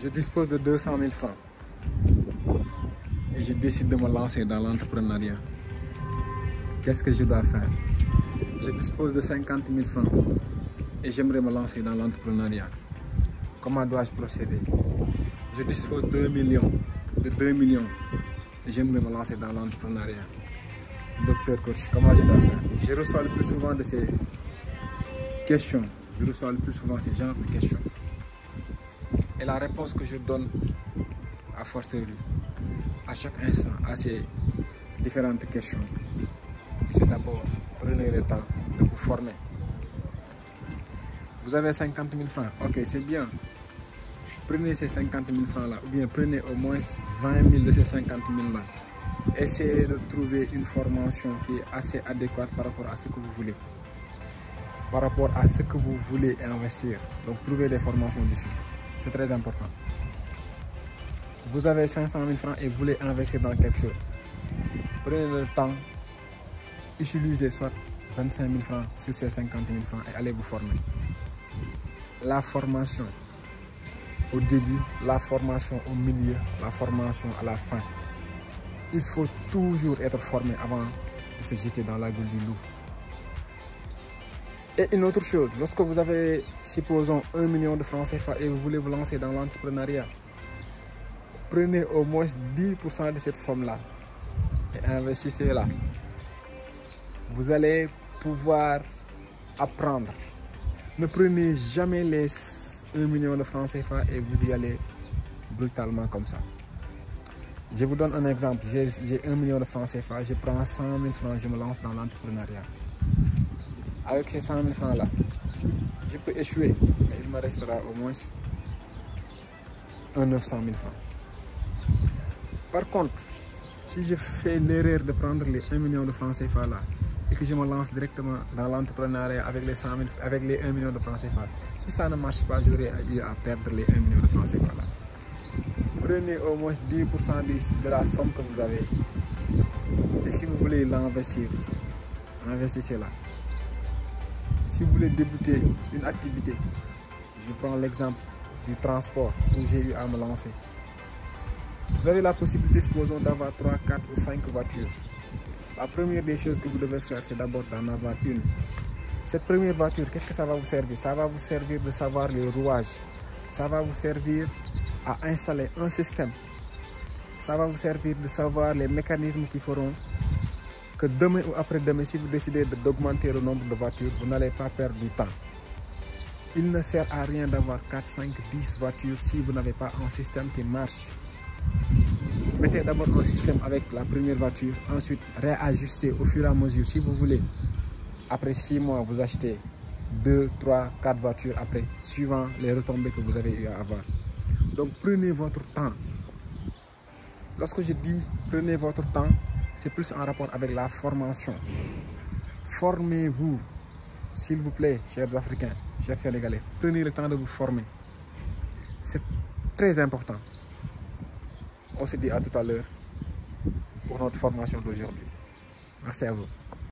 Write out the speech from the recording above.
Je dispose de 200 000 francs et je décide de me lancer dans l'entrepreneuriat. Qu'est-ce que je dois faire? Je dispose de 50 000 francs et j'aimerais me lancer dans l'entrepreneuriat. Comment dois-je procéder? Je dispose de 2 millions et j'aimerais me lancer dans l'entrepreneuriat. Docteur coach, comment je dois faire? Je reçois le plus souvent de ces questions. Je reçois le plus souvent ces genres de questions. Et la réponse que je donne à fortiori, à chaque instant, à ces différentes questions, c'est d'abord prenez le temps de vous former. Vous avez 50 000 francs, ok, c'est bien. Prenez ces 50 000 francs là, ou bien prenez au moins 20 000 de ces 50 000 là. Essayez de trouver une formation qui est assez adéquate par rapport à ce que vous voulez. Par rapport à ce que vous voulez investir. Donc trouvez des formations dessus. C'est très important. Vous avez 500 000 francs et vous voulez investir dans quelque chose. Prenez le temps, utilisez soit 25 000 francs sur ces 50 000 francs et allez vous former. La formation au début, la formation au milieu, la formation à la fin. Il faut toujours être formé avant de se jeter dans la gueule du loup. Et une autre chose, lorsque vous avez, supposons, 1 million de francs CFA et vous voulez vous lancer dans l'entrepreneuriat, prenez au moins 10% de cette somme-là et investissez-la. Vous allez pouvoir apprendre. Ne prenez jamais les 1 million de francs CFA et vous y allez brutalement comme ça. Je vous donne un exemple. J'ai 1 million de francs CFA, je prends 100 000 francs, je me lance dans l'entrepreneuriat. Avec ces 100 000 francs là, je peux échouer, mais il me restera au moins un 900 000 francs. Par contre, si je fais l'erreur de prendre les 1 million de francs CFA là et que je me lance directement dans l'entrepreneuriat avec les 1 million de francs CFA, si ça ne marche pas, j'aurais eu à perdre les 1 million de francs CFA là. Prenez au moins 10% de la somme que vous avez. Et si vous voulez l'investir, investissez-la. Si vous voulez débuter une activité, je prends l'exemple du transport où j'ai eu à me lancer. Vous avez la possibilité, supposons, d'avoir 3, 4 ou 5 voitures. La première des choses que vous devez faire, c'est d'abord d'en avoir une. Cette première voiture, qu'est-ce que ça va vous servir? Ça va vous servir de savoir les rouages. Ça va vous servir à installer un système. Ça va vous servir de savoir les mécanismes qui feront que demain ou après-demain, si vous décidez d'augmenter le nombre de voitures, vous n'allez pas perdre du temps. Il ne sert à rien d'avoir 4, 5, 10 voitures si vous n'avez pas un système qui marche. Mettez d'abord un système avec la première voiture, ensuite réajustez au fur et à mesure. Si vous voulez, après 6 mois, vous achetez 2, 3, 4 voitures après, suivant les retombées que vous avez eu à avoir. Donc prenez votre temps. Lorsque je dis prenez votre temps, c'est plus en rapport avec la formation. Formez-vous, s'il vous plaît, chers Africains, chers Sénégalais. Prenez le temps de vous former. C'est très important. On se dit à tout à l'heure pour notre formation d'aujourd'hui. Merci à vous.